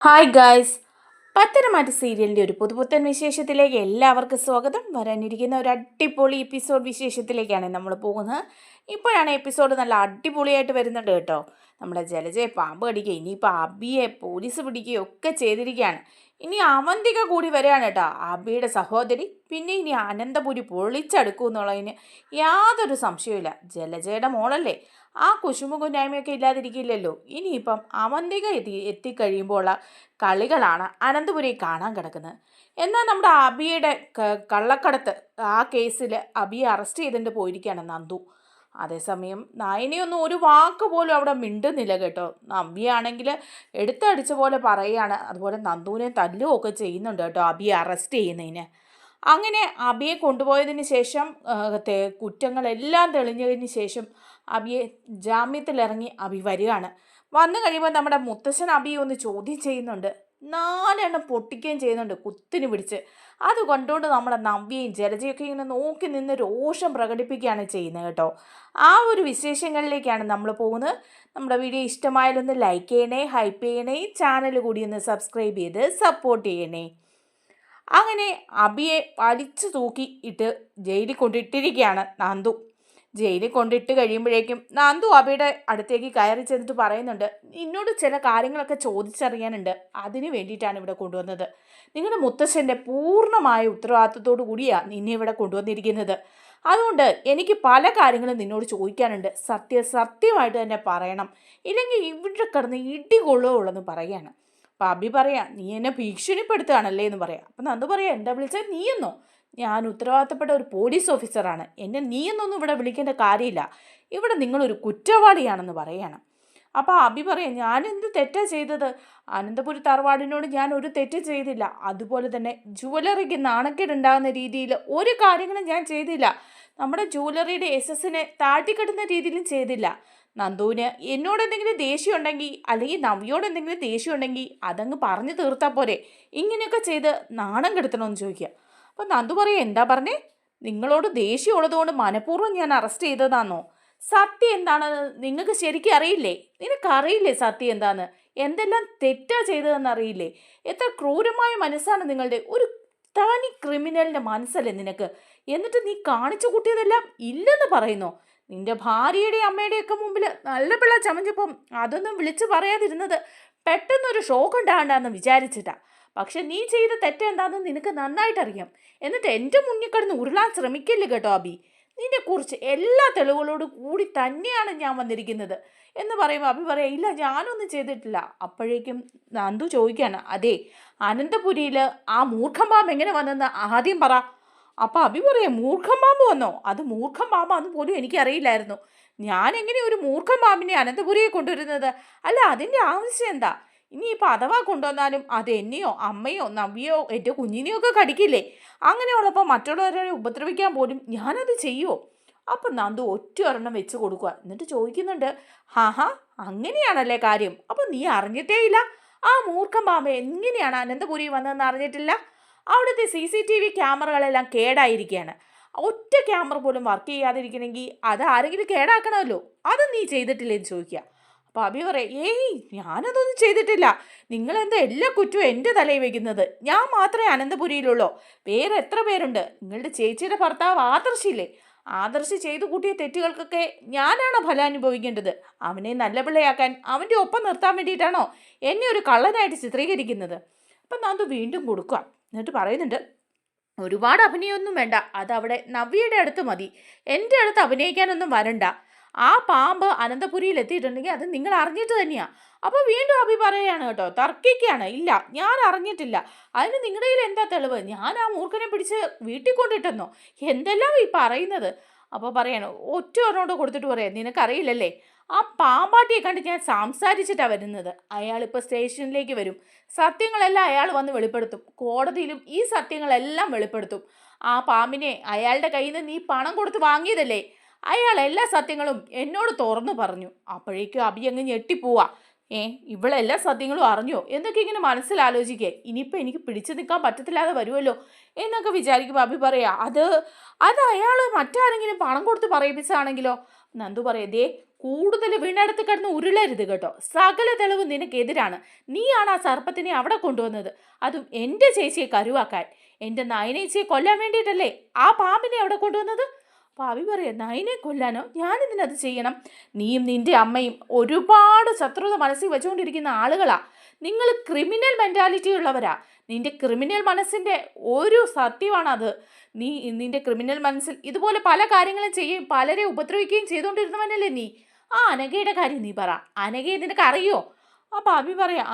Hi guys, പത്തനംമാറ്റ സീരിയലിൻ്റെ ഒരു പുതുപുത്തൻ വിശേഷത്തിലേക്ക് എല്ലാവർക്കും സ്വാഗതം. വരാനിരിക്കുന്ന ഒരു അടിപൊളി എപ്പിസോഡ് വിശേഷത്തിലേക്കാണ് നമ്മൾ പോകുന്നത്. ഇപ്പോഴാണ് എപ്പിസോഡ് നല്ല അടിപൊളിയായിട്ട് വരുന്നുണ്ട് കേട്ടോ. നമ്മുടെ ജലജയെ പാമ്പ് കടിക്കുക, ഇനിയിപ്പോൾ അബിയെ പോലീസ് പിടിക്കുകയും ഒക്കെ ചെയ്തിരിക്കുകയാണ്. ഇനി അവന്തിക കൂടി വരികയാണ് കേട്ടോ, അബിയുടെ സഹോദരി. പിന്നെ ഇനി അനന്തപുരി പൊളിച്ചടുക്കും എന്നുള്ളതിന് യാതൊരു സംശയവുമില്ല. ജലജയുടെ മോളല്ലേ, ആ കുശുമ്പും കുന്നായ്മയൊക്കെ ഇല്ലാതിരിക്കില്ലല്ലോ. ഇനിയിപ്പം അവന്തിക എത്തിക്കഴിയുമ്പോഴുള്ള കളികളാണ് അനന്തപുരി കാണാൻ കിടക്കുന്നത്. എന്നാൽ നമ്മുടെ അബിയുടെ കള്ളക്കടത്ത് ആ കേസിൽ അബിയെ അറസ്റ്റ് ചെയ്തിട്ട് പോയിരിക്കുകയാണ് നന്ദു. അതേസമയം നയനിയൊന്നും ഒരു വാക്ക് പോലും അവിടെ മിണ്ടുന്നില്ല കേട്ടോ. നവ്യാണെങ്കിൽ എടുത്തടിച്ച പോലെ പറയുകയാണ്. അതുപോലെ നന്ദുവിനെ തല്ലുകയൊക്കെ ചെയ്യുന്നുണ്ട് കേട്ടോ അബിയെ അറസ്റ്റ് ചെയ്യുന്നതിന്. അങ്ങനെ അബിയെ കൊണ്ടുപോയതിന് ശേഷം കുറ്റങ്ങളെല്ലാം തെളിഞ്ഞതിന് ശേഷം അബിയെ ജാമ്യത്തിലിറങ്ങി അബി വരികയാണ്. വന്നു കഴിയുമ്പോൾ നമ്മുടെ മുത്തശ്ശൻ അബിയെ ഒന്ന് ചോദ്യം ചെയ്യുന്നുണ്ട്. 4 എണ്ണം പൊട്ടിക്കുകയും ചെയ്യുന്നുണ്ട് കുത്തിന് പിടിച്ച്. അത് കണ്ടുകൊണ്ട് നമ്മുടെ നവ്യയും ജലജയൊക്കെ ഇങ്ങനെ നോക്കി നിന്ന് രോഷം പ്രകടിപ്പിക്കുകയാണ് ചെയ്യുന്നത് കേട്ടോ. ആ ഒരു വിശേഷങ്ങളിലേക്കാണ് നമ്മൾ പോകുന്നത്. നമ്മുടെ വീഡിയോ ഇഷ്ടമായാലൊന്ന് ലൈക്ക് ചെയ്യണേ, ഹൈപ്പ് ചെയ്യണേ, ചാനൽ കൂടി ഒന്ന് സബ്സ്ക്രൈബ് ചെയ്ത് സപ്പോർട്ട് ചെയ്യണേ. അങ്ങനെ അബിയെ വലിച്ചു തൂക്കി ഇട്ട് ജയിലിൽ കൊണ്ടിട്ടിരിക്കുകയാണ് നന്ദു. ജയിലിൽ കൊണ്ടിട്ട് കഴിയുമ്പോഴേക്കും നന്ദു അബിയുടെ അടുത്തേക്ക് കയറി ചെന്നിട്ട് പറയുന്നുണ്ട്, എന്നോട് ചില കാര്യങ്ങളൊക്കെ ചോദിച്ചറിയാനുണ്ട്, അതിന് വേണ്ടിയിട്ടാണ് ഇവിടെ കൊണ്ടുവന്നത്. നിങ്ങളുടെ മുത്തശ്ശൻ്റെ പൂർണ്ണമായ ഉത്തരവാദിത്വത്തോടു കൂടിയാണ് നിന്നെ ഇവിടെ കൊണ്ടുവന്നിരിക്കുന്നത്. അതുകൊണ്ട് എനിക്ക് പല കാര്യങ്ങളും നിന്നോട് ചോദിക്കാനുണ്ട്. സത്യമായിട്ട് തന്നെ പറയണം, ഇല്ലെങ്കിൽ ഇവിടെ കിടന്ന് ഇടി കൊള്ളുകയുള്ളെന്ന് പറയുകയാണ്. അപ്പം അബി പറയാം, നീ എന്നെ ഭീഷണിപ്പെടുത്തുകയാണല്ലേ എന്ന് പറയാം. അപ്പം നന്ദു പറയാം, എന്താ വിളിച്ചാൽ നീയെന്നോ? ഞാൻ ഉത്തരവാദിത്തപ്പെട്ട ഒരു പോലീസ് ഓഫീസറാണ്, എന്നെ നീയെന്നൊന്നും ഇവിടെ വിളിക്കേണ്ട കാര്യമില്ല, ഇവിടെ നിങ്ങളൊരു കുറ്റവാളിയാണെന്ന് പറയുകയാണ്. അപ്പോൾ അബി പറയാം, ഞാനെന്ത് തെറ്റാ ചെയ്തത്? അനന്തപുരി തറവാടിനോട് ഞാൻ ഒരു തെറ്റ് ചെയ്തില്ല. അതുപോലെ തന്നെ ജുവലറിക്ക് നാണക്കേടുണ്ടാകുന്ന രീതിയിൽ ഒരു കാര്യങ്ങളും ഞാൻ ചെയ്തില്ല. നമ്മുടെ ജുവലറിയുടെ എസ്എസിനെ താഴ്ത്തിക്കെട്ടുന്ന രീതിയിലും ചെയ്തില്ല. നന്ദുവിന് എന്നോട് എന്തെങ്കിലും ദേഷ്യം ഉണ്ടെങ്കിൽ, അല്ലെങ്കിൽ നവ്യോട് എന്തെങ്കിലും ദേഷ്യം ഉണ്ടെങ്കിൽ അതങ്ങ് പറഞ്ഞു തീർത്താൽ പോരെ, ഇങ്ങനെയൊക്കെ ചെയ്ത് നാണം കെടുത്തണമെന്ന് ചോദിക്കുക. അപ്പം നന്ദു പറയാം, എന്താ പറഞ്ഞേ? നിങ്ങളോട് ദേഷ്യം ഉള്ളതുകൊണ്ട് മനഃപൂർവ്വം ഞാൻ അറസ്റ്റ് ചെയ്തതാണോ? സത്യം എന്താണെന്ന് നിങ്ങൾക്ക് ശരിക്കും അറിയില്ലേ? നിനക്കറിയില്ലേ സത്യം എന്താണെന്ന്? എന്തെല്ലാം തെറ്റാ ചെയ്തതെന്ന് അറിയില്ലേ? എത്ര ക്രൂരമായ മനസ്സാണ് നിങ്ങളുടെ. ഒരു തനി ക്രിമിനലിൻ്റെ മനസ്സല്ലേ നിനക്ക്? എന്നിട്ട് നീ കാണിച്ചു കൂട്ടിയതെല്ലാം ഇല്ലെന്ന് പറയുന്നു. നിന്റെ ഭാര്യയുടെയും അമ്മയുടെയൊക്കെ മുമ്പിൽ നല്ല പിള്ള ചമഞ്ഞപ്പം അതൊന്നും വിളിച്ചു പറയാതിരുന്നത് പെട്ടെന്നൊരു ഷോക്ക് ഉണ്ടാകണ്ടെന്ന് വിചാരിച്ചിട്ടാ. പക്ഷെ നീ ചെയ്ത തെറ്റെന്താണെന്ന് നിനക്ക് നന്നായിട്ടറിയാം. എന്നിട്ട് എൻ്റെ മുന്നിൽ കിടന്ന് ഉരുളാൻ ശ്രമിക്കില്ല കേട്ടോ അബി. നിന്നെക്കുറിച്ച് എല്ലാ തെളിവുകളോടും കൂടി തന്നെയാണ് ഞാൻ വന്നിരിക്കുന്നത് എന്ന് പറയുമ്പോൾ അബി പറയാം, ഇല്ല ഞാനൊന്നും ചെയ്തിട്ടില്ല. അപ്പോഴേക്കും നന്ദു ചോദിക്കുകയാണ്, അതെ അനന്തപുരിയിൽ ആ മൂർഖം പാമ്പ് എങ്ങനെ വന്നെന്ന് ആദ്യം പറ. അപ്പോൾ അബി പറയാം, മൂർഖം പാമ്പ് വന്നോ? അത് മൂർഖം പാമ്പാന്ന് പോലും എനിക്കറിയില്ലായിരുന്നു. ഞാൻ എങ്ങനെ ഒരു മൂർഖം പാമ്പിനെ അനന്തപുരിയെ കൊണ്ടുവരുന്നത്? അല്ല, അതിൻ്റെ ആവശ്യം എന്താ? ഇനിയിപ്പോൾ അഥവാ കൊണ്ടുവന്നാലും അത് എന്നെയോ അമ്മയോ നവ്യോ എൻ്റെ കുഞ്ഞിനെയോ ഒക്കെ കടിക്കില്ലേ? അങ്ങനെയുള്ളപ്പോൾ മറ്റുള്ളവരെ ഉപദ്രവിക്കാൻ പോലും ഞാനത് ചെയ്യുമോ? അപ്പം നന്ദു ഒറ്റ ഒരെണ്ണം വെച്ച് കൊടുക്കുക. എന്നിട്ട് ചോദിക്കുന്നുണ്ട്, ഹാ അങ്ങനെയാണല്ലേ കാര്യം? അപ്പം നീ അറിഞ്ഞിട്ടേ ഇല്ല ആ മൂർഖം പാമ്പ് എങ്ങനെയാണ് അനന്തപുരി വന്നതെന്ന് അറിഞ്ഞിട്ടില്ല? അവിടുത്തെ CCTV ക്യാമറകളെല്ലാം കേടായിരിക്കുകയാണ്. ഒറ്റ ക്യാമറ പോലും വർക്ക് ചെയ്യാതിരിക്കണമെങ്കിൽ അത് ആരെങ്കിലും കേടാക്കണമല്ലോ. അത് നീ ചെയ്തിട്ടില്ലേന്ന് ചോദിക്കുക. അപ്പോൾ അബി പറയാം, ഏയ് ഞാനതൊന്നും ചെയ്തിട്ടില്ല. നിങ്ങളെന്താ എല്ലാ കുറ്റവും എൻ്റെ തലയിൽ വയ്ക്കുന്നത്? ഞാൻ മാത്രമേ അനന്തപുരിയിലുള്ളൂ, വേറെ എത്ര പേരുണ്ട്? നിങ്ങളുടെ ചേച്ചിയുടെ ഭർത്താവ് ആദർശില്ലേ, ആദർശ് ചെയ്തു കൂട്ടിയ തെറ്റുകൾക്കൊക്കെ ഞാനാണോ ഫലം അനുഭവിക്കേണ്ടത്? അവനെ നല്ല പിള്ളയാക്കാൻ അവൻ്റെ ഒപ്പം നിർത്താൻ വേണ്ടിയിട്ടാണോ എന്നെ ഒരു കള്ളനായിട്ട് ചിത്രീകരിക്കുന്നത്? അപ്പം നന്ദു വീണ്ടും കൊടുക്കുക. എന്നിട്ട് പറയുന്നുണ്ട്, ഒരുപാട് അഭിനയമൊന്നും വേണ്ട, അതവിടെ നവ്യയുടെ അടുത്ത് മതി, എൻ്റെ അടുത്ത് അഭിനയിക്കാനൊന്നും വരണ്ട. ആ പാമ്പ് അനന്തപുരിയിൽ എത്തിയിട്ടുണ്ടെങ്കിൽ അത് നിങ്ങൾ അറിഞ്ഞിട്ട് തന്നെയാണ്. അപ്പോൾ വീണ്ടും അഭി പറയുകയാണ് കേട്ടോ, തർക്കിക്കുകയാണ്, ഇല്ല ഞാൻ അറിഞ്ഞിട്ടില്ല. അതിന് നിങ്ങളുടെ കയ്യിൽ എന്താ തെളിവ്? ഞാൻ ആ മൂർഖനെ പിടിച്ച് വീട്ടിൽ കൊണ്ടിട്ടെന്നോ? എന്തെല്ലാം ഈ പറയുന്നത്? അപ്പോൾ പറയാണ്, ഒറ്റ ഒരെണ്ണോട് കൊടുത്തിട്ട് പറയാം, നിനക്കറിയില്ലല്ലേ, ആ പാമ്പാട്ടിയെ കണ്ട് ഞാൻ സംസാരിച്ചിട്ടാണ് വരുന്നത്. അയാളിപ്പോൾ സ്റ്റേഷനിലേക്ക് വരും, സത്യങ്ങളെല്ലാം അയാൾ വന്ന് വെളിപ്പെടുത്തും. കോടതിയിലും ഈ സത്യങ്ങളെല്ലാം വെളിപ്പെടുത്തും. ആ പാമ്പിനെ അയാളുടെ കയ്യിൽ നിന്ന് നീ പണം കൊടുത്ത് വാങ്ങിയതല്ലേ, അയാൾ എല്ലാ സത്യങ്ങളും എന്നോട് തുറന്നു പറഞ്ഞു. അപ്പോഴേക്കും അബി അങ്ങ് ഞെട്ടിപ്പോവാ. ഇവളെല്ലാ സത്യങ്ങളും അറിഞ്ഞോ എന്നൊക്കെ ഇങ്ങനെ മനസ്സിലാലോചിക്കേ. ഇനിയിപ്പോൾ എനിക്ക് പിടിച്ചു നിൽക്കാൻ പറ്റത്തില്ലാതെ വരുമല്ലോ എന്നൊക്കെ വിചാരിക്കുമ്പോൾ അബി പറയാ, അത് അയാൾ മറ്റാരെങ്കിലും പണം കൊടുത്ത് പറയിപ്പിച്ചാണെങ്കിലോ? നന്ദു പറയാ, ദേ കൂടുതൽ വീണടുത്ത് കിടന്ന് ഉരുളരുത് കേട്ടോ. സകല തെളിവ് നിനക്കെതിരാണ്. നീയാണ് ആ സർപ്പത്തിനെ അവിടെ കൊണ്ടുവന്നത്, അതും എൻ്റെ ചേച്ചിയെ കരുവാക്കാൻ. എൻ്റെ നയനേച്ചിയെ കൊല്ലാൻ വേണ്ടിയിട്ടല്ലേ ആ പാമ്പിനെ അവിടെ കൊണ്ടുവന്നത്? പാവി പറയാം, നയനെ കൊല്ലാനോ? ഞാനിതിനത് ചെയ്യണം? നീയും നിന്റെ അമ്മയും ഒരുപാട് ശത്രുത മനസ്സിൽ വെച്ചുകൊണ്ടിരിക്കുന്ന ആളുകളാ. നിങ്ങൾ ക്രിമിനൽ മെൻറ്റാലിറ്റി ഉള്ളവരാ. നിന്റെ ക്രിമിനൽ മനസ്സിൻ്റെ ഒരു സത്യമാണത്. നിന്റെ ക്രിമിനൽ മനസ്സിൽ ഇതുപോലെ പല കാര്യങ്ങളും ചെയ്യുകയും പലരെ ഉപദ്രവിക്കുകയും ചെയ്തുകൊണ്ടിരുന്നവനല്ലേ നീ. ആ അനഘയുടെ കാര്യം നീ പറ. അനഘയെ നിനക്ക് അറിയോ? ആ പാപ്പി പറയാം,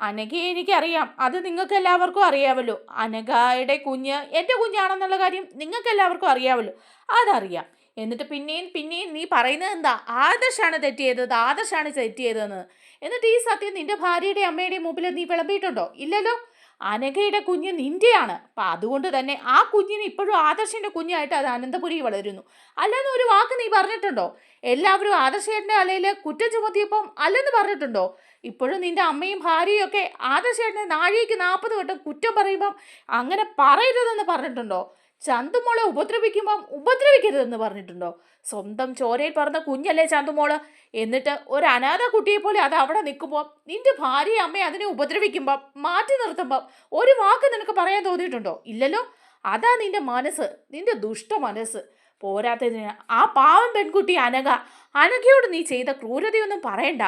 അനഘയെ എനിക്കറിയാം. അത് നിങ്ങൾക്ക് എല്ലാവർക്കും അറിയാമല്ലോ. അനഘയുടെ കുഞ്ഞ് എൻ്റെ കുഞ്ഞാണെന്നുള്ള കാര്യം നിങ്ങൾക്ക് എല്ലാവർക്കും അറിയാമല്ലോ. അതറിയാം. എന്നിട്ട് പിന്നെയും നീ പറയുന്നത് എന്താ? ആദർശാണ് തെറ്റിയതെന്ന്. എന്നിട്ട് ഈ സത്യം നിന്റെ ഭാര്യയുടെയും അമ്മയുടെയും മുമ്പിൽ നീ വിളമ്പിയിട്ടുണ്ടോ? ഇല്ലല്ലോ. അനഘയുടെ കുഞ്ഞ് നിന്റെയാണ്. അപ്പം അതുകൊണ്ട് തന്നെ ആ കുഞ്ഞിന് ഇപ്പോഴും ആദർശിൻ്റെ കുഞ്ഞായിട്ട് അത് അനന്തപുരി വളരുന്നു. അല്ലെന്ന് ഒരു വാക്ക് നീ പറഞ്ഞിട്ടുണ്ടോ? എല്ലാവരും ആദർശേട്ടൻ്റെ അലയിൽ കുറ്റം ചുമത്തിയപ്പം അല്ലെന്ന് പറഞ്ഞിട്ടുണ്ടോ? ഇപ്പോഴും നിന്റെ അമ്മയും ഭാര്യയും ഒക്കെ ആദർശേട്ടനെ നാഴികയ്ക്ക് 40 വട്ടം കുറ്റം പറയുമ്പം അങ്ങനെ പറയരുതെന്ന് പറഞ്ഞിട്ടുണ്ടോ? ചന്തുമോളെ ഉപദ്രവിക്കുമ്പം ഉപദ്രവിക്കരുതെന്ന് പറഞ്ഞിട്ടുണ്ടോ? സ്വന്തം ചോരയിൽ പറഞ്ഞ കുഞ്ഞല്ലേ ചന്തുമോള്. എന്നിട്ട് ഒരു അനാഥ കുട്ടിയെ പോലെ അത് അവിടെ നിൽക്കുമ്പോൾ നിന്റെ ഭാര്യയും അമ്മയും അതിനെ ഉപദ്രവിക്കുമ്പം മാറ്റി നിർത്തുമ്പം ഒരു വാക്ക് നിനക്ക് പറയാൻ തോന്നിയിട്ടുണ്ടോ? ഇല്ലല്ലോ. അതാ നിന്റെ മനസ്സ്, നിന്റെ ദുഷ്ട മനസ്സ്. പോരാത്തതിന് ആ പാവം പെൺകുട്ടി അനഘയോട് നീ ചെയ്ത ക്രൂരതയൊന്നും പറയണ്ട.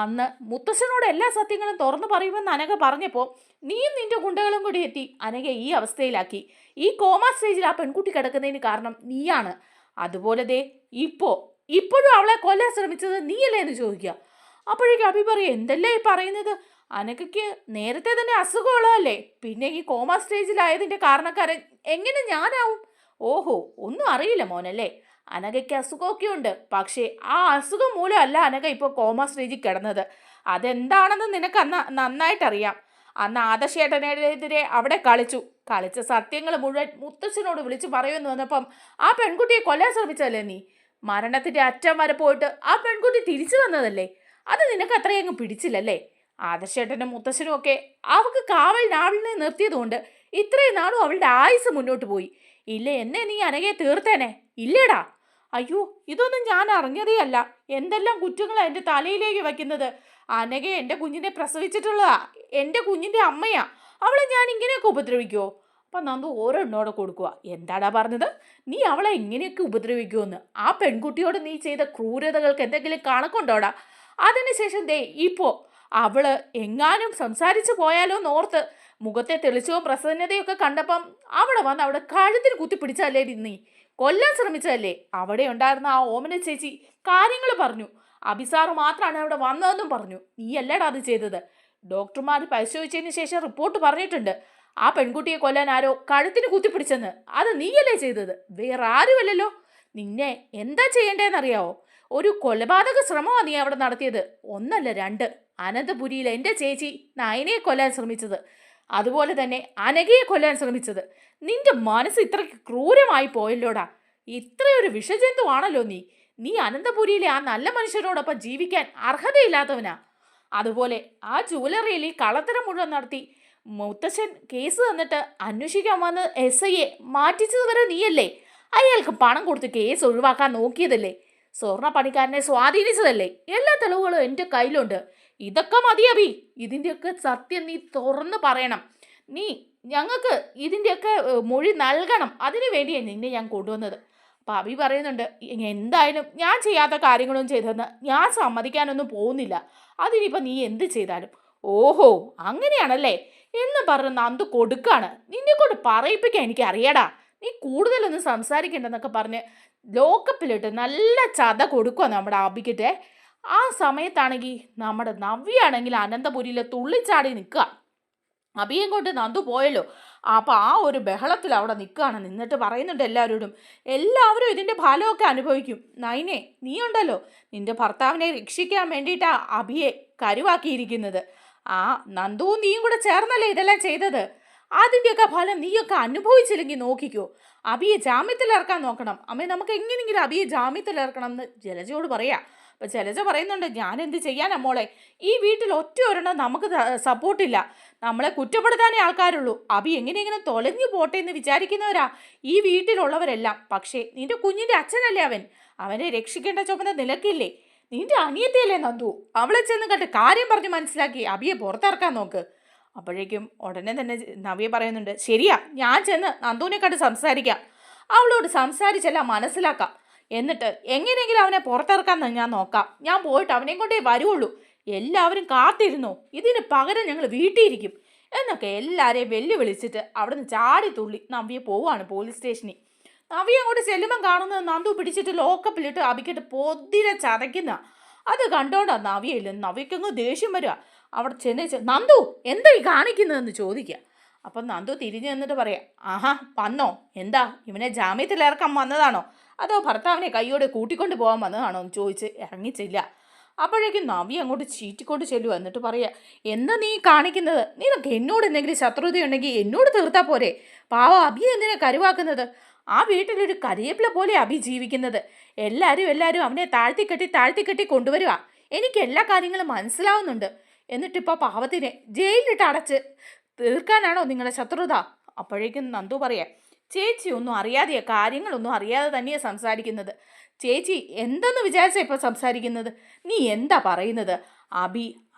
അന്ന് മുത്തശ്ശനോട് എല്ലാ സത്യങ്ങളും തുറന്നു പറയുമെന്ന് അനഘ പറഞ്ഞപ്പോൾ നീയും നിന്റെ ഗുണ്ടകളും കൂടി എത്തി അനഘയെ ഈ അവസ്ഥയിലാക്കി. ഈ കോമ സ്റ്റേജിൽ ആ പെൺകുട്ടി കിടക്കുന്നതിന് കാരണം നീയാണ്. അതുപോലെ ദേ ഇപ്പോഴും അവളെ കൊല്ലാൻ ശ്രമിച്ചത് നീയല്ലേ എന്ന് ചോദിക്കുക. അപ്പോഴേക്കും അഭി പറയും, എന്തല്ലേ ഈ പറയുന്നത്? അനഘയ്ക്ക് നേരത്തെ തന്നെ അസുഖമുള്ളതല്ലേ, പിന്നെ ഈ കോമ സ്റ്റേജിലായതിൻ്റെ കാരണക്കാരൻ എങ്ങനെ ഞാനാവും? ഓഹോ, ഒന്നും അറിയില്ല മോനല്ലേ. അനഘയ്ക്ക് അസുഖമൊക്കെ ഉണ്ട്. പക്ഷേ ആ അസുഖം മൂലമല്ല അനഘ ഇപ്പോൾ കോമ സ്റ്റേജിൽ കിടന്നത്. അതെന്താണെന്ന് നിനക്ക് നന്നായിട്ടറിയാം. അന്ന് ആദർശേട്ടനെതിരെ അവിടെ കളിച്ച സത്യങ്ങൾ മുഴുവൻ മുത്തച്ഛനോട് വിളിച്ചു പറയുമെന്ന് വന്നപ്പം ആ പെൺകുട്ടിയെ കൊല്ലാൻ ശ്രമിച്ചതല്ലേ നീ? മരണത്തിൻ്റെ അറ്റം വരെ പോയിട്ട് ആ പെൺകുട്ടി തിരിച്ചു വന്നതല്ലേ? അത് നിനക്ക് അത്രയങ്ങ് പിടിച്ചില്ലല്ലേ? ആദർശേട്ടനും മുത്തച്ഛനും ഒക്കെ അവൾക്ക് നാവിനെ നിർത്തിയതുകൊണ്ട് ഇത്രയും നാളും അവളുടെ ആയുസ് മുന്നോട്ട് പോയി. ഇല്ലേ എന്നെ നീ അനഘയെ തീർത്തേനെ? ഇല്ലേടാ. അയ്യോ, ഇതൊന്നും ഞാൻ അറിഞ്ഞതേ അല്ല. എന്തെല്ലാം കുറ്റങ്ങളാണ് എൻ്റെ തലയിലേക്ക് വയ്ക്കുന്നത്. അനഘ എൻ്റെ കുഞ്ഞിനെ പ്രസവിച്ചിട്ടുള്ളതാ, എൻ്റെ കുഞ്ഞിൻ്റെ അമ്മയാ. അവളെ ഞാൻ ഇങ്ങനെയൊക്കെ ഉപദ്രവിക്കുമോ? അപ്പം നന്ദു ഓരോന്നോടെ കൊടുക്കുക. എന്താടാ പറഞ്ഞത്? നീ അവളെ ഇങ്ങനെയൊക്കെ ഉപദ്രവിക്കുമെന്ന്? ആ പെൺകുട്ടിയോട് നീ ചെയ്ത ക്രൂരതകൾക്ക് എന്തെങ്കിലും കണക്കുണ്ടോടാ? അതിനുശേഷം ഇപ്പോൾ അവള് എങ്ങാനും സംസാരിച്ചു പോയാലോ എന്നോർത്ത് മുഖത്തെ തെളിച്ചവും പ്രസന്നതയൊക്കെ കണ്ടപ്പം അവിടെ കഴുത്തിന് കുത്തിപ്പിടിച്ചല്ലേ നീ? കൊല്ലാൻ ശ്രമിച്ചതല്ലേ? അവിടെ ഉണ്ടായിരുന്ന ആ ഓമന ചേച്ചി കാര്യങ്ങൾ പറഞ്ഞു. അഭിസാറ് മാത്രമാണ് അവിടെ വന്നതെന്നും പറഞ്ഞു. നീ അല്ലടാ അത് ചെയ്തത്. ഡോക്ടർമാർ പരിശോധിച്ചതിന് ശേഷം റിപ്പോർട്ട് പറഞ്ഞിട്ടുണ്ട് ആ പെൺകുട്ടിയെ കൊല്ലാൻ ആരോ കഴുത്തിന് കുത്തിപ്പിടിച്ചെന്ന്. അത് നീയല്ലേ ചെയ്തത്, വേറെ ആരുമല്ലല്ലോ. നിന്നെ എന്താ ചെയ്യേണ്ടതെന്നറിയാവോ? ഒരു കൊലപാതക ശ്രമമാണ് നീ അവിടെ നടത്തിയത്. 1 അല്ല 2. അനന്തപുരിയിൽ എൻ്റെ ചേച്ചി നയനയെ കൊല്ലാൻ ശ്രമിച്ചത്, അതുപോലെ തന്നെ അനഘയെ കൊല്ലാൻ ശ്രമിച്ചത്. നിന്റെ മനസ്സ് ഇത്രയ്ക്ക് ക്രൂരമായി പോയല്ലോടാ. ഇത്രയൊരു വിഷജന്തുവാണല്ലോ നീ അനന്തപുരിയിലെ ആ നല്ല മനുഷ്യരോടൊപ്പം ജീവിക്കാൻ അർഹതയില്ലാത്തവനാ. അതുപോലെ ആ ജ്വല്ലറിയിൽ ഈ കള്ളത്തരം മുഴുവൻ നടത്തി മുത്തശ്ശൻ കേസ് തന്നിട്ട് അന്വേഷിക്കാൻ വന്ന് SIയെ മാറ്റിച്ചത് വരെ നീയല്ലേ? അയാൾക്ക് പണം കൊടുത്ത് കേസ് ഒഴിവാക്കാൻ നോക്കിയതല്ലേ? സ്വർണ്ണ പണിക്കാരനെ സ്വാധീനിച്ചതല്ലേ? എല്ലാ തെളിവുകളും എൻ്റെ കയ്യിലുണ്ട്. ഇതൊക്കെ മതി അഭി. ഇതിൻ്റെയൊക്കെ സത്യം നീ തുറന്ന് പറയണം. നീ ഞങ്ങൾക്ക് ഇതിൻ്റെയൊക്കെ മൊഴി നൽകണം. അതിനു വേണ്ടിയാണ് നിന്നെ ഞാൻ കൊണ്ടുവന്നത്. അപ്പം അഭി പറയുന്നുണ്ട്, എന്തായാലും ഞാൻ ചെയ്യാത്ത കാര്യങ്ങളും ചെയ്തെന്ന് ഞാൻ സമ്മതിക്കാനൊന്നും പോകുന്നില്ല. അതിനിപ്പോൾ നീ എന്ത് ചെയ്താലും. ഓഹോ, അങ്ങനെയാണല്ലേ എന്ന് പറഞ്ഞ് നന്ദു കൊടുക്കാണ്. നിന്നെ കൊണ്ട് പറയിപ്പിക്കാൻ എനിക്ക് അറിയടാ. നീ കൂടുതലൊന്നും സംസാരിക്കണ്ടെന്നൊക്കെ പറഞ്ഞ് ലോക്കപ്പിലിട്ട് നല്ല ചത കൊടുക്കുക നമ്മുടെ അഭിക്കിട്ടെ. ആ സമയത്താണെങ്കിൽ നമ്മുടെ നവ്യാണെങ്കിൽ അനന്തപുരിയിൽ തുള്ളിച്ചാടി നിൽക്കുക. അഭിയെ കൊണ്ട് നന്ദു പോയല്ലോ. അപ്പം ആ ഒരു ബഹളത്തിൽ അവിടെ നിന്നിട്ട് പറയുന്നുണ്ട് എല്ലാവരും ഇതിൻ്റെ ഫലമൊക്കെ അനുഭവിക്കും. നൈനെ, നീ ഉണ്ടല്ലോ, നിന്റെ ഭർത്താവിനെ രക്ഷിക്കാൻ വേണ്ടിയിട്ടാണ് അഭിയെ കരുവാക്കിയിരിക്കുന്നത്. ആ നന്ദുവും നീയും കൂടെ ചേർന്നല്ലേ ഇതെല്ലാം ചെയ്തത്. അതിൻ്റെയൊക്കെ ഫലം നീയൊക്കെ അനുഭവിച്ചില്ലെങ്കിൽ നോക്കിക്കോ. അഭിയെ ജാമ്യത്തിലിറക്കാൻ നോക്കണം. അമ്മേ, നമുക്ക് എങ്ങനെയെങ്കിലും അഭിയെ ജാമ്യത്തിലിറക്കണം എന്ന് ജലജയോട് പറയാം. അപ്പം ജലജ പറയുന്നുണ്ട്, ഞാൻ എന്ത് ചെയ്യാനാ മോളെ? ഈ വീട്ടിൽ ഒറ്റയൊരെണ്ണം നമുക്ക് സപ്പോർട്ടില്ല. നമ്മളെ കുറ്റപ്പെടുത്താനേ ആൾക്കാരുള്ളൂ. അഭി എങ്ങനെയെങ്കിലും തൊലഞ്ഞു പോട്ടെ എന്ന് വിചാരിക്കുന്നവരാ ഈ വീട്ടിലുള്ളവരെല്ലാം. പക്ഷേ നിന്റെ കുഞ്ഞിൻ്റെ അച്ഛനല്ലേ അവൻ. അവനെ രക്ഷിക്കേണ്ട ചുമതല നിലക്കില്ലേ? നിന്റെ അനിയത്തിയല്ലേ നന്ദു, അവളെ ചെന്ന് കണ്ട് കാര്യം പറഞ്ഞ് മനസ്സിലാക്കി അബിയെ പുറത്തിറക്കാൻ നോക്ക്. അപ്പോഴേക്കും ഉടനെ തന്നെ നവ്യ പറയുന്നുണ്ട്, ശരിയാ, ഞാൻ ചെന്ന് നന്ദുവിനെ കണ്ട് സംസാരിക്കാം, അവളോട് സംസാരിച്ചെല്ലാം മനസ്സിലാക്കാം, എന്നിട്ട് എങ്ങനെയെങ്കിലും അവനെ പുറത്തിറക്കാൻ ഞാൻ നോക്കാം. ഞാൻ പോയിട്ട് അവനെ കൊണ്ടേ വരുവുള്ളൂ, എല്ലാവരും കാത്തിരുന്നു, ഇതിന് പകരം ഞങ്ങൾ വീട്ടിയിരിക്കും എന്നൊക്കെ എല്ലാവരെയും വെല്ലുവിളിച്ചിട്ട് അവിടുന്ന് ചാടി തുള്ളി നവ്യ പോവാണ് പോലീസ് സ്റ്റേഷനിൽ. നവ്യ അങ്ങോട്ട് ചെല്ലുമ്പം കാണുന്നത് നന്ദു പിടിച്ചിട്ട് ലോക്കപ്പിലിട്ട് അബിക്കിട്ട് പൊതിരെ ചതയ്ക്കുന്ന. അത് കണ്ടോണ്ടാ നവ്യയില്ല, നവ്യക്കങ്ങ് ദേഷ്യം വരിക. അവിടെ ചെന്ന് നന്ദു എന്താ ഈ കാണിക്കുന്നതെന്ന് ചോദിക്കുക. അപ്പം നന്ദു തിരിഞ്ഞു നിന്നിട്ട് പറയാം, ആഹാ വന്നോ, എന്താ ഇവനെ ജാമ്യത്തിൽ ഇറക്കാൻ വന്നതാണോ അതോ ഭർത്താവിനെ കൈയോടെ കൂട്ടിക്കൊണ്ട് പോകാൻ വന്നതാണോ എന്ന് ചോദിച്ച് ഇറങ്ങിച്ചില്ല. അപ്പോഴേക്കും നവ്യ അങ്ങോട്ട് ചീറ്റിക്കൊണ്ട് ചെല്ലുക. എന്നിട്ട് പറയാ, എന്താ നീ കാണിക്കുന്നത്? നിനക്ക് എന്നോട് എന്തെങ്കിലും ശത്രുതയുണ്ടെങ്കിൽ എന്നോട് തീർത്താൽ പോരെ? പാവ അബി എന്തിനാ കരുവാക്കുന്നത്? ആ വീട്ടിലൊരു കരിയേപ്പില പോലെ അബി ജീവിക്കുന്നത്. എല്ലാവരും അവനെ താഴ്ത്തിക്കെട്ടി കൊണ്ടുവരിക. എനിക്ക് എല്ലാ കാര്യങ്ങളും മനസ്സിലാവുന്നുണ്ട്. എന്നിട്ടിപ്പോൾ പാവത്തിനെ ജയിലിലിട്ട് അടച്ച് തീർക്കാനാണോ നിങ്ങളുടെ ശത്രുത? അപ്പോഴേക്കും നന്ദു പറയാം, ചേച്ചി ഒന്നും അറിയാതെയാ, കാര്യങ്ങളൊന്നും അറിയാതെ തന്നെയാണ് സംസാരിക്കുന്നത്. ചേച്ചി എന്തെന്ന് വിചാരിച്ചാ ഇപ്പോൾ സംസാരിക്കുന്നത്? നീ എന്താ പറയുന്നത്?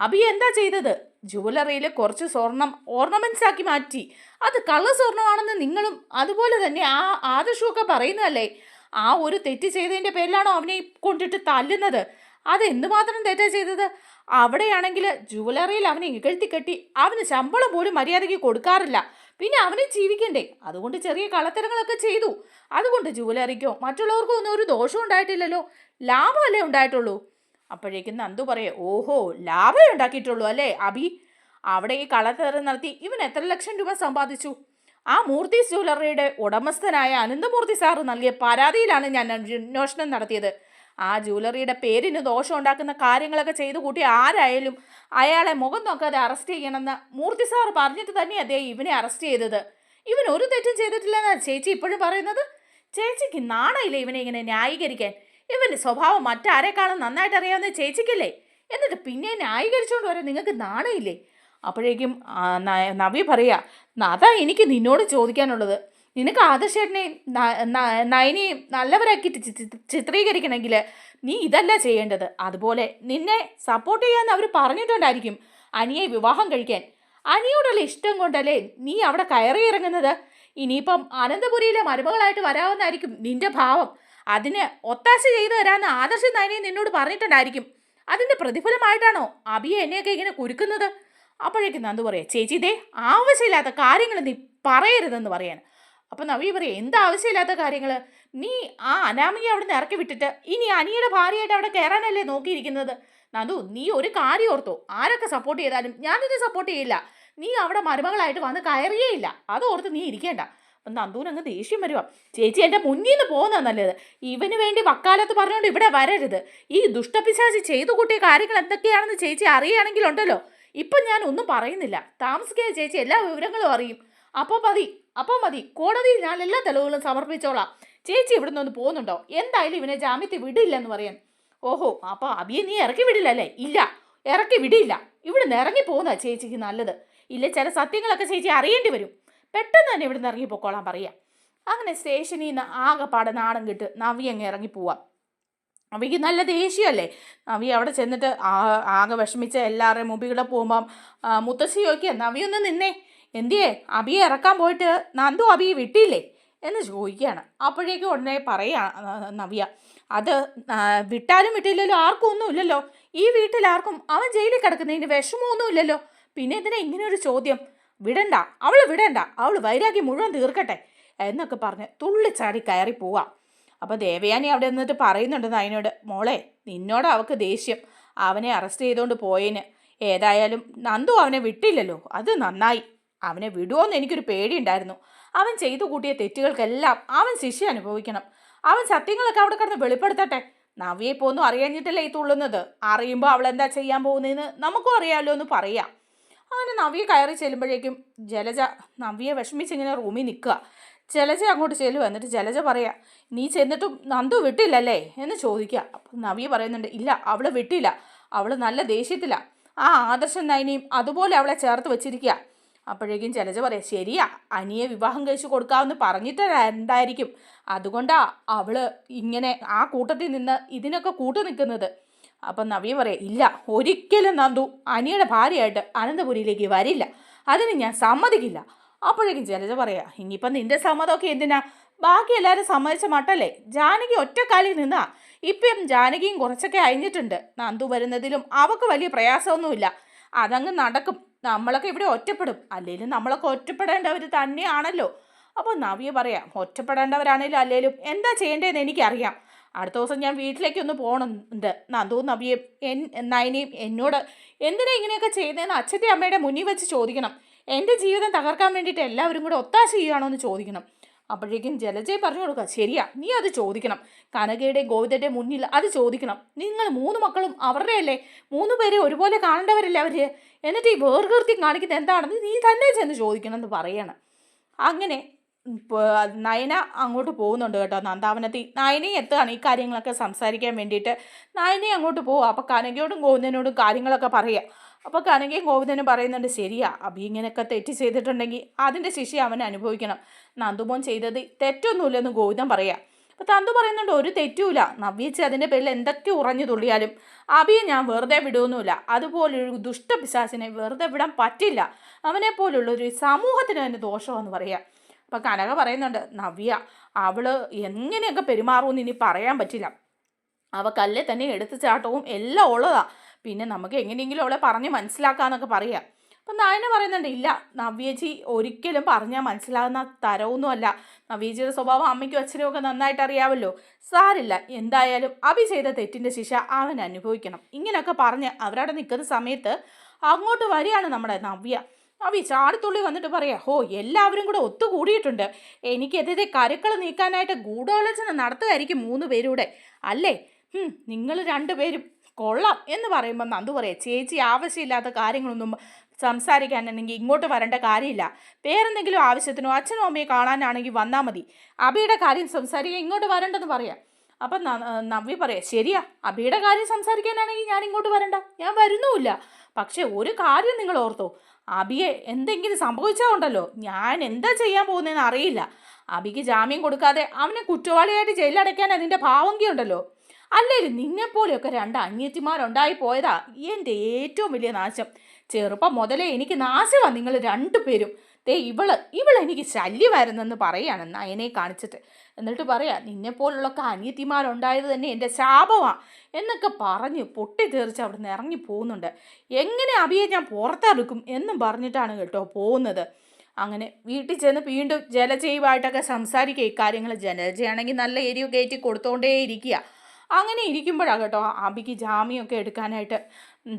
അബി എന്താ ചെയ്തത്? ജുവലറിയിൽ കുറച്ച് സ്വർണം ഓർണമെന്റ്സ് ആക്കി മാറ്റി. അത് കള്ള സ്വർണ്ണമാണെന്ന് നിങ്ങളും അതുപോലെ തന്നെ ആ ആദർശമൊക്കെ പറയുന്നതല്ലേ? ആ ഒരു തെറ്റ് ചെയ്തതിൻ്റെ പേരിലാണോ അവനെ കൊണ്ടിട്ട് തല്ലുന്നത്? അത് എന്തുമാത്രം തെറ്റാ ചെയ്തത്? അവിടെയാണെങ്കിൽ ജുവലറിയിൽ അവനെ ഇകഴ്ത്തിക്കെട്ടി അവന് ശമ്പളം പോലും മര്യാദയ്ക്ക് കൊടുക്കാറില്ല. പിന്നെ അവനെ ജീവിക്കണ്ടേ? അതുകൊണ്ട് ചെറിയ കള്ളത്തരങ്ങളൊക്കെ ചെയ്തു. അതുകൊണ്ട് ജുവലറിക്കോ മറ്റുള്ളവർക്കോ ഒന്നും ഒരു ദോഷവും ഉണ്ടായിട്ടില്ലല്ലോ, ലാഭമല്ലേ ഉണ്ടായിട്ടുള്ളൂ. അപ്പോഴേക്കും നന്ദു പറയേ, ഓഹോ, ലാഭമേ ഉണ്ടാക്കിയിട്ടുള്ളൂ അല്ലേ അബി? അവിടെ ഈ കള്ളത്തരം നടത്തി ഇവൻ എത്ര ലക്ഷം രൂപ സമ്പാദിച്ചു? ആ മൂർത്തീസ് ജ്വല്ലറിയുടെ ഉടമസ്ഥനായ അനന്തമൂർത്തി സാറ് നൽകിയ പരാതിയിലാണ് ഞാൻ അന്വേഷണം നടത്തിയത്. ആ ജ്വല്ലറിയുടെ പേരിന് ദോഷം ഉണ്ടാക്കുന്ന കാര്യങ്ങളൊക്കെ ചെയ്തു കൂട്ടി ആരായാലും അയാളെ മുഖം നോക്കാതെ അറസ്റ്റ് ചെയ്യണമെന്ന് മൂർത്തി സാർ പറഞ്ഞിട്ട് തന്നെ അദ്ദേഹം ഇവനെ അറസ്റ്റ് ചെയ്തത്. ഇവൻ ഒരു തെറ്റും ചെയ്തിട്ടില്ലെന്നാണ് ചേച്ചി ഇപ്പോഴും പറയുന്നത്. ചേച്ചിക്ക് നാണയില്ലേ ഇവനെ ഇങ്ങനെ ന്യായീകരിക്കാൻ? ഇവൻ്റെ സ്വഭാവം മറ്റാരെക്കാളും നന്നായിട്ട് അറിയാവുന്ന ചേച്ചിക്കില്ലേ? എന്നിട്ട് പിന്നെ ന്യായീകരിച്ചുകൊണ്ട് വരാൻ നിങ്ങൾക്ക് നാണയില്ലേ? അപ്പോഴേക്കും നവ്യ പറയാ, അതാ എനിക്ക് നിന്നോട് ചോദിക്കാനുള്ളത്. നിനക്ക് ആദർശേട്ടനെയും നയനെയും നല്ലവരാക്കി ചിത്രീകരിക്കണമെങ്കിൽ നീ ഇതല്ല ചെയ്യേണ്ടത്. അതുപോലെ നിന്നെ സപ്പോർട്ട് ചെയ്യാമെന്ന് അവർ പറഞ്ഞിട്ടുണ്ടായിരിക്കും അനിയെ വിവാഹം കഴിക്കാൻ. അനിയോടുള്ള ഇഷ്ടം കൊണ്ടല്ലേ നീ അവിടെ കയറി ഇറങ്ങുന്നത്? ഇനിയിപ്പം അനന്തപുരിയിലെ മരുമകളായിട്ട് വരാമെന്നായിരിക്കും നിന്റെ ഭാവം. അതിന് ഒത്താശ ചെയ്തു തരാമെന്ന് ആദർശ നയനെ നിന്നോട് പറഞ്ഞിട്ടുണ്ടായിരിക്കും. അതിൻ്റെ പ്രതിഫലമായിട്ടാണോ അബിയെ എന്നെയൊക്കെ ഇങ്ങനെ കുരുക്കുന്നത്? അപ്പോഴേക്കും നന്ദു പറയാം, ചേച്ചി ഇതേ ആവശ്യമില്ലാത്ത കാര്യങ്ങൾ നീ പറയരുതെന്ന് പറയാൻ. അപ്പം നവ്യ പറയാം, എന്താ ആവശ്യമില്ലാത്ത കാര്യങ്ങൾ? നീ ആ അനാമിയെ അവിടെ നിന്ന് ഇറക്കി വിട്ടിട്ട് ഇനി അനിയുടെ ഭാര്യയായിട്ട് അവിടെ കയറാനല്ലേ നോക്കിയിരിക്കുന്നത്? നന്ദു, നീ ഒരു കാര്യം ഓർത്തോ, ആരൊക്കെ സപ്പോർട്ട് ചെയ്താലും ഞാൻ നിന്നെ സപ്പോർട്ട് ചെയ്യില്ല. നീ അവിടെ മരുമകളായിട്ട് വന്ന് കയറിയേ ഇല്ല, അത് ഓർത്ത് നീ ഇരിക്കേണ്ട. അപ്പം നന്ദുവിനങ്ങ് ദേഷ്യം വരുക. ചേച്ചി എൻ്റെ മുന്നിൽ നിന്ന് പോകുന്നത് നല്ലത്. ഇവന് വേണ്ടി വക്കാലത്ത് പറഞ്ഞുകൊണ്ട് ഇവിടെ വരരുത്. ഈ ദുഷ്ടപിശാചി ചെയ്തു കൂട്ടിയ കാര്യങ്ങൾ എന്തൊക്കെയാണെന്ന് ചേച്ചി അറിയുകയാണെങ്കിലുണ്ടല്ലോ, ഇപ്പം ഞാൻ ഒന്നും പറയുന്നില്ല. താമസിക്കാതെ ചേച്ചി എല്ലാ വിവരങ്ങളും അറിയും. അപ്പോൾ മതി, കോടതിയിൽ ഞാൻ എല്ലാ തെളിവുകളും സമർപ്പിച്ചോളാം. ചേച്ചി ഇവിടുന്ന് ഒന്ന് പോകുന്നുണ്ടോ? എന്തായാലും ഇവനെ ജാമ്യത്തിൽ വിടില്ലെന്ന് പറയാൻ. ഓഹോ, അപ്പോൾ അബിയെ നീ ഇറക്കി വിടില്ലല്ലേ? ഇല്ല, ഇറക്കി വിടില്ല. ഇവിടുന്ന് ഇറങ്ങി പോകുന്നതാ ചേച്ചിക്ക് നല്ലത്. ഇല്ല, ചില സത്യങ്ങളൊക്കെ ചേച്ചി അറിയേണ്ടി വരും. പെട്ടെന്ന് തന്നെ ഇവിടുന്ന് ഇറങ്ങിപ്പോക്കോളാൻ പറയാം. അങ്ങനെ സ്റ്റേഷനിൽ നിന്ന് ആകെപ്പാടെ നാടൻ കിട്ട് നവ്യ അങ്ങ് ഇറങ്ങിപ്പോവാം. നവ്യക്ക് നല്ല ദേഷ്യമല്ലേ. നവ്യ അവിടെ ചെന്നിട്ട് ആകെ വിഷമിച്ച എല്ലാവരുടെയും മുമ്പിലൂടെ പോകുമ്പം മുത്തശ്ശി ചോദിക്കുക, നവ്യൊന്ന് നിന്നേ, എന്തിയേ അബിയെ ഇറക്കാൻ പോയിട്ട് നന്ദു അബിയെ വിട്ടില്ലേ എന്ന് ചോദിക്കുകയാണ്. അപ്പോഴേക്കും ഉടനെ പറയാ നവ്യ, അത് വിട്ടാലും വിട്ടില്ലല്ലോ, ആർക്കും ഒന്നും ഇല്ലല്ലോ. ഈ വീട്ടിലാർക്കും അവൻ ജയിലിൽ കിടക്കുന്നതിന് വിഷമമൊന്നും ഇല്ലല്ലോ. പിന്നെ എന്തിനാ ഇങ്ങനെയൊരു ചോദ്യം? വിടണ്ട, അവൾ വൈരാഗ്യം മുഴുവൻ തീർക്കട്ടെ എന്നൊക്കെ പറഞ്ഞ് തുള്ളിച്ചാടി കയറി പോവാം. അപ്പോൾ ദേവയാനി അവിടെ നിന്നിട്ട് പറയുന്നുണ്ട് നയനോട്, മോളെ, നിന്നോട് അവൾക്ക് ദേഷ്യം അവനെ അറസ്റ്റ് ചെയ്തുകൊണ്ട് പോയതിന്. ഏതായാലും നന്ദു അവനെ വിട്ടില്ലല്ലോ, അത് നന്നായി. അവനെ വിടുമോയെന്ന് എനിക്കൊരു പേടിയുണ്ടായിരുന്നു. അവൻ ചെയ്തു കൂട്ടിയ തെറ്റുകൾക്കെല്ലാം അവൻ ശിക്ഷ അനുഭവിക്കണം. അവൻ സത്യങ്ങളൊക്കെ അവിടെ കിടന്ന് വെളിപ്പെടുത്തട്ടെ. നവ്യെ പോന്നും അറിയാഞ്ഞിട്ടല്ലേ ഈ തുള്ളുന്നത്. അറിയുമ്പോൾ അവൾ എന്താ ചെയ്യാൻ പോകുന്നതെന്ന് നമുക്കും അറിയാമല്ലോ എന്ന് പറയാം. അങ്ങനെ നവ്യ കയറി ചെല്ലുമ്പോഴേക്കും ജലജ നവ്യെ വിഷമിച്ചിങ്ങനെ റൂമിൽ നിൽക്കുക. ജലജ അങ്ങോട്ട് ചെല്ലുക. എന്നിട്ട് ജലജ പറയാ, നീ ചെന്നിട്ടും നന്ദു വിട്ടില്ലല്ലേ എന്ന് ചോദിക്കുക. അപ്പം നവ്യ പറയുന്നുണ്ട്, ഇല്ല, അവൾ വിട്ടില്ല. അവൾ നല്ല ദേഷ്യത്തിലാണ്. ആ ആദർശൻ നയനെയും അതുപോലെ അവളെ ചേർത്ത് വെച്ചിരിക്കുക. അപ്പോഴേക്കും ജലജ പറയാം, ശരിയാ, അനിയെ വിവാഹം കഴിച്ച് കൊടുക്കാമെന്ന് പറഞ്ഞിട്ട് എന്തായിരിക്കും, അതുകൊണ്ടാ അവള് ഇങ്ങനെ ആ കൂട്ടത്തിൽ നിന്ന് ഇതിനൊക്കെ കൂട്ടു നിൽക്കുന്നത്. അപ്പം നവ്യ പറയാം, ഇല്ല, ഒരിക്കലും നന്ദു അനിയുടെ ഭാര്യയായിട്ട് അനന്തപുരിയിലേക്ക് വരില്ല, അതിന് ഞാൻ സമ്മതിക്കില്ല. അപ്പോഴേക്കും ജലജ പറയാ, ഇനിയിപ്പം നിന്റെ സമ്മതമൊക്കെ എന്തിനാ, ബാക്കി എല്ലാവരും സമ്മതിച്ച മട്ടല്ലേ, ജാനകി ഒറ്റക്കാലിൽ നിന്നാ. ഇപ്പം ജാനകിയും കുറച്ചൊക്കെ അയഞ്ഞിട്ടുണ്ട്, നന്ദു വരുന്നതിലും അവൾക്ക് വലിയ പ്രയാസമൊന്നുമില്ല, അതങ്ങ് നടക്കും. നമ്മളൊക്കെ ഇവിടെ ഒറ്റപ്പെടും, അല്ലെങ്കിലും നമ്മളൊക്കെ ഒറ്റപ്പെടേണ്ടവർ തന്നെയാണല്ലോ. അപ്പോൾ നവ്യ പറയാം, ഒറ്റപ്പെടേണ്ടവരാണേലും അല്ലെങ്കിലും എന്താ ചെയ്യേണ്ടതെന്ന് എനിക്കറിയാം. അടുത്ത ദിവസം ഞാൻ വീട്ടിലേക്കൊന്ന് പോകണുണ്ട്. നന്ദുവും നവ്യയും നയനയും എന്നോട് എന്തിനാ ഇങ്ങനെയൊക്കെ ചെയ്യുന്നതെന്ന് അച്ഛൻ്റെ അമ്മയുടെ മുന്നിൽ വെച്ച് ചോദിക്കണം. എൻ്റെ ജീവിതം തകർക്കാൻ വേണ്ടിയിട്ട് എല്ലാവരും കൂടെ ഒത്താശ ചെയ്യുകയാണോ എന്ന് ചോദിക്കണം. അപ്പോഴേക്കും ജലജയെ പറഞ്ഞു കൊടുക്കുക, ശരിയാ, നീ അത് ചോദിക്കണം, കനകയുടെയും ഗോവിന്ദൻ്റെ മുന്നിൽ അത് ചോദിക്കണം. നിങ്ങൾ 3 മക്കളും അവരുടെ അല്ലേ, 3 പേരെ ഒരുപോലെ കാണേണ്ടവരല്ലേ അവർ, എന്നിട്ട് ഈ വേർകീർത്തി കാണിക്കുന്നത് എന്താണെന്ന് നീ തന്നെ ചെന്ന് ചോദിക്കണം എന്ന് പറയണം. അങ്ങനെ നയന അങ്ങോട്ട് പോകുന്നുണ്ട് കേട്ടോ, നന്ദാവനത്തിൽ. നയനയും എത്തുകയാണ് ഈ കാര്യങ്ങളൊക്കെ സംസാരിക്കാൻ വേണ്ടിയിട്ട്. നയനയും അങ്ങോട്ട് പോകും. അപ്പോൾ കനകയോടും ഗോവിന്ദനോടും കാര്യങ്ങളൊക്കെ പറയുക. അപ്പോൾ കനകയും ഗോവിന്ദനും പറയുന്നുണ്ട്, ശരിയാ, അഭി ഇങ്ങനെയൊക്കെ തെറ്റ് ചെയ്തിട്ടുണ്ടെങ്കിൽ അതിൻ്റെ ശിക്ഷ അവൻ അനുഭവിക്കണം. നന്ദുമോൻ ചെയ്തത് തെറ്റൊന്നുമില്ലെന്ന് ഗോവിന്ദൻ പറയാം. അപ്പോൾ തന്തു പറയുന്നുണ്ട്, ഒരു തെറ്റുമില്ല, നവ്യേച്ചി അതിൻ്റെ പേരിൽ എന്തൊക്കെ ഉറഞ്ഞു തുള്ളിയാലും അഭിയെ ഞാൻ വെറുതെ വിടുകയൊന്നുമില്ല. അതുപോലൊരു ദുഷ്ടപിശാചിനെ വെറുതെ വിടാൻ പറ്റില്ല, അവനെപ്പോലുള്ളൊരു സമൂഹത്തിന് തന്നെ ദോഷമെന്ന് പറയാം. അപ്പം കനക പറയുന്നുണ്ട്, നവ്യ അവള് എങ്ങനെയൊക്കെ പെരുമാറുമെന്ന് ഇനി പറയാൻ പറ്റില്ല, അവക്കല്ലേ തന്നെ എടുത്തു ചാട്ടവും എല്ലാം ഉള്ളതാ, പിന്നെ നമുക്ക് എങ്ങനെയെങ്കിലും അവളെ പറഞ്ഞ് മനസ്സിലാക്കാമെന്നൊക്കെ പറയാം. അപ്പം നയന പറയുന്നുണ്ട്, ഇല്ല, നവ്യേച്ചി ഒരിക്കലും പറഞ്ഞാൽ മനസ്സിലാകുന്ന തരവൊന്നുമല്ല, നവ്യേച്ചിയുടെ സ്വഭാവം അമ്മയ്ക്കും അച്ഛനും ഒക്കെ നന്നായിട്ട് അറിയാമല്ലോ, സാരില്ല, എന്തായാലും അഭി ചെയ്ത തെറ്റിൻ്റെ ശിക്ഷ അവൻ അനുഭവിക്കണം. ഇങ്ങനെയൊക്കെ പറഞ്ഞ് അവരവിടെ നിൽക്കുന്ന സമയത്ത് അങ്ങോട്ട് വരികയാണ് നമ്മുടെ നവ്യ. അവി ചാടിത്തുള്ളി വന്നിട്ട് പറയാം, ഹോ, എല്ലാവരും കൂടെ ഒത്തുകൂടിയിട്ടുണ്ട്, എനിക്കെതിരെ കരുക്കൾ നീക്കാനായിട്ട് ഗൂഢാലോചന നടത്തുകയായിരിക്കും 3 പേരൂടെ അല്ലേ, നിങ്ങൾ 2 പേരും കൊള്ളാം എന്ന് പറയുമ്പോൾ നന്ദു പറയാം, ചേച്ചി ആവശ്യമില്ലാത്ത കാര്യങ്ങളൊന്നും സംസാരിക്കാനുണ്ടെങ്കിൽ ഇങ്ങോട്ട് വരേണ്ട കാര്യമില്ല, വേറെന്തെങ്കിലും ആവശ്യത്തിനോ അച്ഛനോ അമ്മയെ കാണാനാണെങ്കിൽ വന്നാൽ മതി, അബിയുടെ കാര്യം സംസാരിക്കാൻ ഇങ്ങോട്ട് വരണ്ടെന്ന് പറയാം. അപ്പം നവ്യ പറയാം, ശരിയാ, അബിയുടെ കാര്യം സംസാരിക്കാനാണെങ്കിൽ ഞാൻ ഇങ്ങോട്ട് വരണ്ട, ഞാൻ വരുന്നുമില്ല, പക്ഷെ ഒരു കാര്യം നിങ്ങൾ ഓർത്തോ, അബിയെ എന്തെങ്കിലും സംഭവിച്ചാൽ ഉണ്ടല്ലോ, ഞാൻ എന്താ ചെയ്യാൻ പോകുന്നതെന്ന് അറിയില്ല. അബിക്ക് ജാമ്യം കൊടുക്കാതെ അവനെ കുറ്റവാളിയായിട്ട് ജയിലടയ്ക്കാൻ അതിൻ്റെ ഭാവങ്കി ഉണ്ടല്ലോ, അല്ലേലും നിന്നെപ്പോലെയൊക്കെ 2 അനിയത്തിമാരുണ്ടായി പോയതാ എൻ്റെ ഏറ്റവും വലിയ നാശം. ചെറുപ്പം മുതലേ എനിക്ക് നാശമാണ് നിങ്ങൾ 2 പേരും. ഇവള് എനിക്ക് ശല്യമായിരുന്നെന്ന് പറയാണ് നയനെ കാണിച്ചിട്ട്. എന്നിട്ട് പറയാ, നിന്നെപ്പോലുള്ളൊക്കെ അനിയത്തിമാരുണ്ടായത് തന്നെ എൻ്റെ ശാപമാണ് എന്നൊക്കെ പറഞ്ഞ് പൊട്ടിത്തെറിച്ച് അവിടെ നിന്ന് ഇറങ്ങി പോകുന്നുണ്ട്. എങ്ങനെ അഭിയെ ഞാൻ പുറത്തെടുക്കും എന്നും പറഞ്ഞിട്ടാണ് കേട്ടോ പോകുന്നത്. അങ്ങനെ വീട്ടിൽ ചെന്ന് വീണ്ടും ജലജയുമായിട്ടൊക്കെ സംസാരിക്കുക ഇക്കാര്യങ്ങൾ. ജലജയാണെങ്കിൽ നല്ല എരിവ് കയറ്റി കൊടുത്തോണ്ടേ ഇരിക്കുക. അങ്ങനെ ഇരിക്കുമ്പോഴാണ് കേട്ടോ അബിക്ക് ജാമ്യമൊക്കെ എടുക്കാനായിട്ട്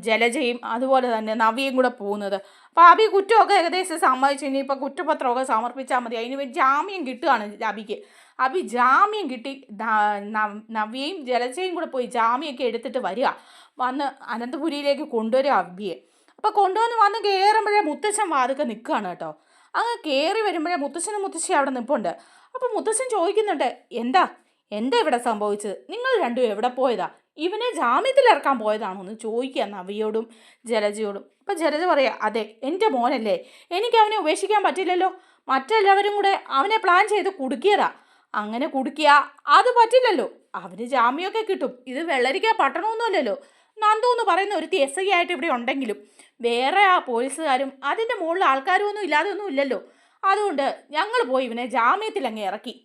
ജലജയും അതുപോലെ തന്നെ നവ്യയും കൂടെ പോകുന്നത്. അപ്പോൾ അബി കുറ്റമൊക്കെ ഏകദേശം സമ്മതിച്ചു, ഇനിയിപ്പോൾ കുറ്റപത്രമൊക്കെ സമർപ്പിച്ചാൽ മതി, അതിന് ജാമ്യം കിട്ടുകയാണ് അബിക്ക്. അബി ജാമ്യം കിട്ടി നവ്യയും ജലജയും കൂടെ പോയി ജാമ്യമൊക്കെ എടുത്തിട്ട് വന്ന് അനന്തപുരിയിലേക്ക് കൊണ്ടുവരും അബിയെ. അപ്പോൾ വന്ന് കയറുമ്പോഴേ മുത്തശ്ശൻ വാതൊക്കെ നിൽക്കുകയാണ് കേട്ടോ. അങ്ങ് കയറി വരുമ്പോഴേ മുത്തശ്ശനും മുത്തശ്ശി അവിടെ നിൽപ്പുണ്ട്. അപ്പോൾ മുത്തശ്ശൻ ചോദിക്കുന്നുണ്ട്, എന്താ ഇവിടെ സംഭവിച്ചത്, നിങ്ങൾ 2 എവിടെ പോയതാ, ഇവനെ ജാമ്യത്തിലിറക്കാൻ പോയതാണോ എന്ന് ചോദിക്കുക നവ്യയോടും ജലജയോടും. അപ്പം ജലജ പറയാം, അതെ, എൻ്റെ മോനല്ലേ, എനിക്ക് അവനെ ഉപേക്ഷിക്കാൻ പറ്റില്ലല്ലോ, മറ്റെല്ലാവരും കൂടെ അവനെ പ്ലാൻ ചെയ്ത് കുടുക്കിയതാ, അങ്ങനെ കുടുക്കിയ അത് പറ്റില്ലല്ലോ, അവന് ജാമ്യമൊക്കെ കിട്ടും, ഇത് വെള്ളരിക്ക പട്ടണമൊന്നുമല്ലല്ലോ. നന്ദു എന്ന് പറയുന്ന ഒരു TSI ആയിട്ട് ഇവിടെ ഉണ്ടെങ്കിലും വേറെ ആ പോലീസുകാരും അതിൻ്റെ മുകളിൽ ആൾക്കാരും ഒന്നും ഇല്ലാതൊന്നും ഇല്ലല്ലോ, അതുകൊണ്ട് ഞങ്ങൾ പോയി ഇവനെ ജാമ്യത്തിൽ അങ്ങ് ഇറക്കി.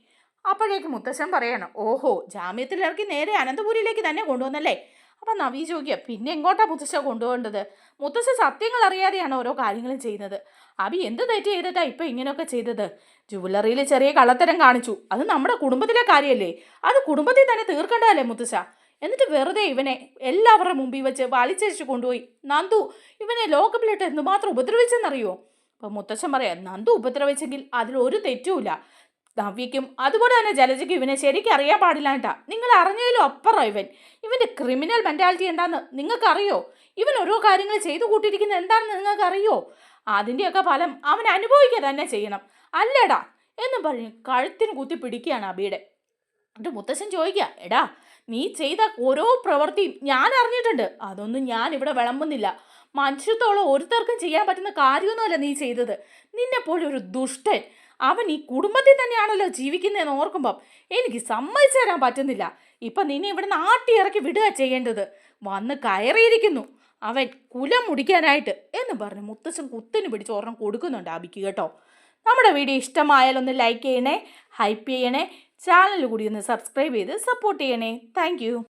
അപ്പോഴേക്ക് മുത്തശ്ശൻ പറയണം, ഓഹോ, ജാമ്യത്തിൽ ഇറക്കി നേരെ അനന്തപുരിയിലേക്ക് തന്നെ കൊണ്ടുവന്നല്ലേ. അപ്പം നവീ ചോദിക്കുക, പിന്നെ എങ്ങോട്ടാണ് മുത്തശ്ശ കൊണ്ടുപോകേണ്ടത്, മുത്തശ്ശ സത്യങ്ങൾ അറിയാതെയാണ് ഓരോ കാര്യങ്ങളും ചെയ്യുന്നത്, അബി എന്ത് തെറ്റ് ചെയ്തിട്ടാണ് ഇപ്പം ഇങ്ങനെയൊക്കെ ചെയ്തത്, ജുവലറിയിൽ ചെറിയ കള്ളത്തരം കാണിച്ചു, അത് നമ്മുടെ കുടുംബത്തിലെ കാര്യമല്ലേ, അത് കുടുംബത്തിൽ തന്നെ തീർക്കേണ്ടതല്ലേ മുത്തശ്ശ, എന്നിട്ട് വെറുതെ ഇവനെ എല്ലാവരുടെ മുമ്പിൽ വെച്ച് വലിച്ചരിച്ച് കൊണ്ടുപോയി നന്ദു ഇവനെ ലോക്കപ്പിലിട്ട് എന്തുമാത്രം ഉപദ്രവിച്ചെന്നറിയോ. അപ്പം മുത്തശ്ശൻ പറയാം, നന്ദു ഉപദ്രവിച്ചെങ്കിൽ അതിലൊരു തെറ്റുമില്ല, നവ്യയ്ക്കും അതുപോലെ തന്നെ ജലജയ്ക്കും ഇവനെ ശരിക്കും അറിയാൻ പാടില്ലാട്ടാ, നിങ്ങൾ അറിഞ്ഞതിലും അപ്പുറം ഇവൻ്റെ ക്രിമിനൽ മെൻറ്റാലിറ്റി എന്താണെന്ന് നിങ്ങൾക്കറിയോ, ഇവൻ ഓരോ കാര്യങ്ങൾ ചെയ്തു കൂട്ടിയിരിക്കുന്നത് എന്താണെന്ന് നിങ്ങൾക്കറിയോ, അതിൻ്റെയൊക്കെ ഫലം അവൻ അനുഭവിക്കുക തന്നെ ചെയ്യണം അല്ലേടാ എന്ന് പറഞ്ഞ് കഴുത്തിന് കുത്തി പിടിക്കുകയാണ് അബിയുടെ. എന്നിട്ട് മുത്തശ്ശൻ ചോദിക്കുക, എടാ നീ ചെയ്ത ഓരോ പ്രവൃത്തിയും ഞാൻ അറിഞ്ഞിട്ടുണ്ട്, അതൊന്നും ഞാൻ ഇവിടെ വിളമ്പുന്നില്ല, മനുഷ്യത്തോളം ഒരുത്തർക്കും ചെയ്യാൻ പറ്റുന്ന കാര്യമൊന്നുമല്ല നീ ചെയ്തത്. നിന്നെപ്പോലെ ഒരു ദുഷ്ടൻ അവൻ ഈ കുടുംബത്തിൽ തന്നെയാണല്ലോ ജീവിക്കുന്നതെന്ന് ഓർക്കുമ്പം എനിക്ക് സമ്മതിച്ചു തരാൻ പറ്റുന്നില്ല. ഇപ്പം നിന്നെ ഇവിടെ നാട്ടി ഇറക്കി വിടുക ചെയ്യേണ്ടത്. വന്ന് കയറിയിരിക്കുന്നു അവൻ കുലം മുടിക്കാനായിട്ട് എന്ന് പറഞ്ഞ് മുത്തച്ഛൻ കുത്തിന് പിടിച്ച് ഒരെണ്ണം കൊടുക്കുന്നുണ്ട് അബിക്ക് കേട്ടോ. നമ്മുടെ വീഡിയോ ഇഷ്ടമായാലൊന്ന് ലൈക്ക് ചെയ്യണേ, ഹൈപ്പ് ചെയ്യണേ, ചാനൽ കൂടി ഒന്ന് സബ്സ്ക്രൈബ് ചെയ്ത് സപ്പോർട്ട് ചെയ്യണേ. താങ്ക്